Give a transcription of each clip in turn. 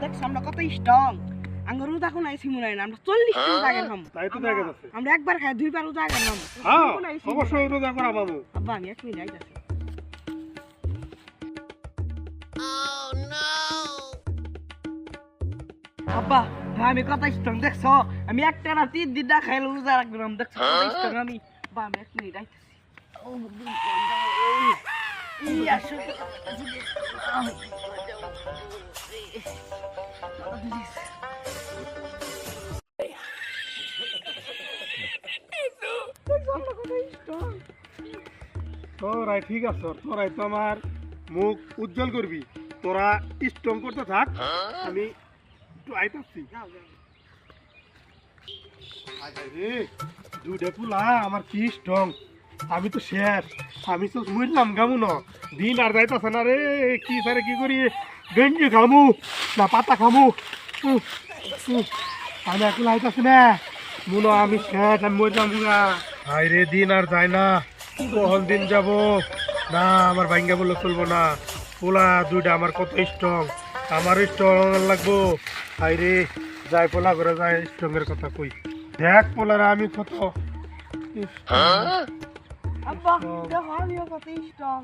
দেখছ আমরা কত স্ট্রং আঙ্গুর উদা কোন আইছি মনে হয় না আমরা 40 টা উদা গেলাম তাই তো দেখা যাচ্ছে আমরা একবার খাই দুইবার উদা গেলাম হ্যাঁ অবশ্যই রোজা করা বাবু আব্বা আমি এক মিনিট আইতাছি আব্বা হ্যাঁ আমি কত স্ট্রং দেখছ আমি একটা না 3 দিন না খাইলে উদা রাখলাম দেখছ কত স্ট্রং আমি বা আমি এক মিনিট আইতাছি ও ইয়া শুধু তোরাই ঠিক আছে তোরাই তো আমার মুখ উজ্জ্বল করবি তোরা স্ট্রং করতে থাক আমি একটু আইতাছি রে দুধে পুলা আমার কি স্ট্রং আমি তো শেষ আমি তো বুঝলাম গামু ন দিন আর যাইতাছে না রে কি সারে কি করি গেঞ্জি খামু না পাতা খামু আমি এখন আইতাছি না মুনো আমি শেষ আমি মরলাম না হাই রে দিন আর যায় না কখন দিন যাব না আমার ভাঙ্গা বলে চলবো না পোলা দুইটা আমার কত স্ট্রং আমার স্ট্রং লাগবো হাই রে যাই পোলা করে যায় স্ট্রং এর কথা কই দেখ পোলারা আমি কত আব্বা দেখো আমিও কত স্ট্রং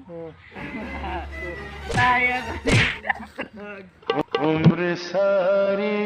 তাই